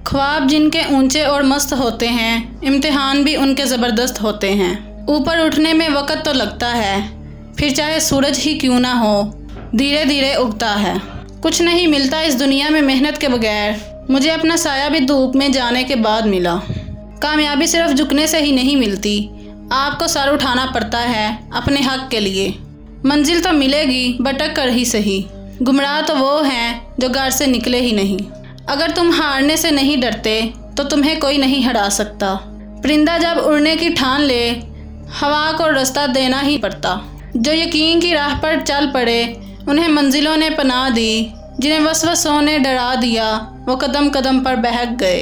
ख्वाब जिनके ऊंचे और मस्त होते हैं, इम्तिहान भी उनके ज़बरदस्त होते हैं। ऊपर उठने में वक़्त तो लगता है, फिर चाहे सूरज ही क्यों ना हो, धीरे धीरे उगता है। कुछ नहीं मिलता इस दुनिया में मेहनत के बगैर, मुझे अपना साया भी धूप में जाने के बाद मिला। कामयाबी सिर्फ झुकने से ही नहीं मिलती, आपको सर उठाना पड़ता है अपने हक के लिए। मंजिल तो मिलेगी भटक कर ही सही, गुमराह तो वो हैं जो घर से निकले ही नहीं। अगर तुम हारने से नहीं डरते तो तुम्हें कोई नहीं हरा सकता। परिंदा जब उड़ने की ठान ले, हवा को रास्ता देना ही पड़ता। जो यकीन की राह पर चल पड़े, उन्हें मंजिलों ने पनाह दी। जिन्हें वसवसों ने डरा दिया, वो कदम कदम पर बहक गए।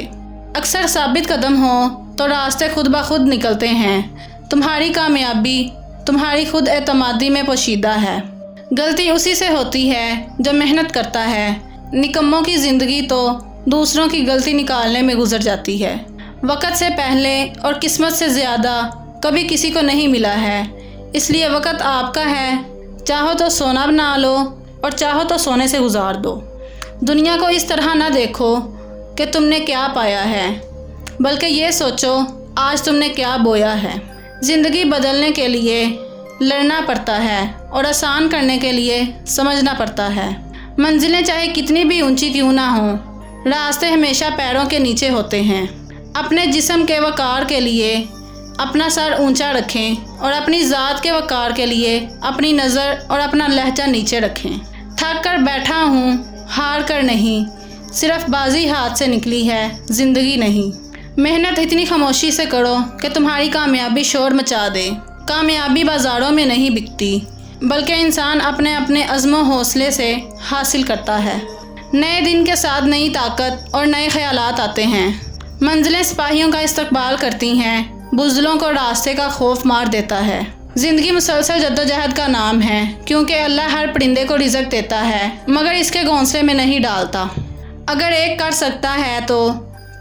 अक्सर साबित कदम हो तो रास्ते खुद ब खुद निकलते हैं। तुम्हारी कामयाबी तुम्हारी खुद एतमादी में पोशीदा है। गलती उसी से होती है जो मेहनत करता है। निकम्मों की ज़िंदगी तो दूसरों की गलती निकालने में गुजर जाती है। वक़्त से पहले और किस्मत से ज़्यादा कभी किसी को नहीं मिला है, इसलिए वक़्त आपका है। चाहो तो सोना बना लो और चाहो तो सोने से गुजार दो। दुनिया को इस तरह ना देखो कि तुमने क्या पाया है, बल्कि ये सोचो आज तुमने क्या बोया है। ज़िंदगी बदलने के लिए लड़ना पड़ता है और आसान करने के लिए समझना पड़ता है। मंजिलें चाहे कितनी भी ऊंची क्यों ना हों, रास्ते हमेशा पैरों के नीचे होते हैं। अपने जिस्म के वक़ार के लिए अपना सर ऊंचा रखें और अपनी ज़ात के वक़ार के लिए अपनी नज़र और अपना लहजा नीचे रखें। थक कर बैठा हूँ, हार कर नहीं, सिर्फ बाजी हाथ से निकली है, ज़िंदगी नहीं। मेहनत इतनी खामोशी से करो कि तुम्हारी कामयाबी शोर मचा दे। कामयाबी बाज़ारों में नहीं बिकती, बल्कि इंसान अपने अपने अज़्म हौसले से हासिल करता है। नए दिन के साथ नई ताकत और नए ख्यालात आते हैं। मंजिलें सिपाहियों का इस्तकबाल करती हैं, बुज़दिलों को रास्ते का खौफ मार देता है। ज़िंदगी मुसलसल जद्दोजहद का नाम है, क्योंकि अल्लाह हर परिंदे को रिज़्क़ देता है, मगर इसके घोंसले में नहीं डालता। अगर एक कर सकता है तो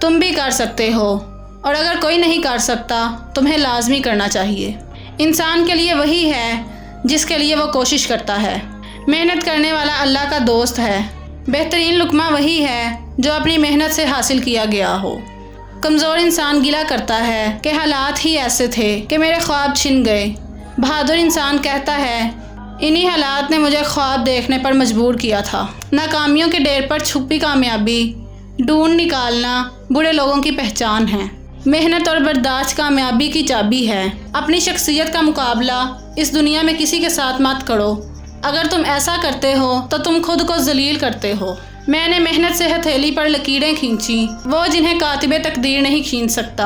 तुम भी कर सकते हो, और अगर कोई नहीं कर सकता तुम्हें लाजमी करना चाहिए। इंसान के लिए वही है जिसके लिए वो कोशिश करता है। मेहनत करने वाला अल्लाह का दोस्त है। बेहतरीन लुक़मा वही है जो अपनी मेहनत से हासिल किया गया हो। कमज़ोर इंसान गिला करता है कि हालात ही ऐसे थे कि मेरे ख्वाब छिन गए। बहादुर इंसान कहता है इन्हीं हालात ने मुझे ख्वाब देखने पर मजबूर किया था। नाकामियों के डेर पर छुपी कामयाबी ढूंढ निकालना बुरे लोगों की पहचान है। मेहनत और बर्दाश्त कामयाबी की चाबी है। अपनी शख्सियत का मुकाबला इस दुनिया में किसी के साथ मत करो। अगर तुम ऐसा करते हो तो तुम खुद को जलील करते हो। मैंने मेहनत से हथेली पर लकीरें खींची, वो जिन्हें कातिबे तकदीर नहीं खींच सकता।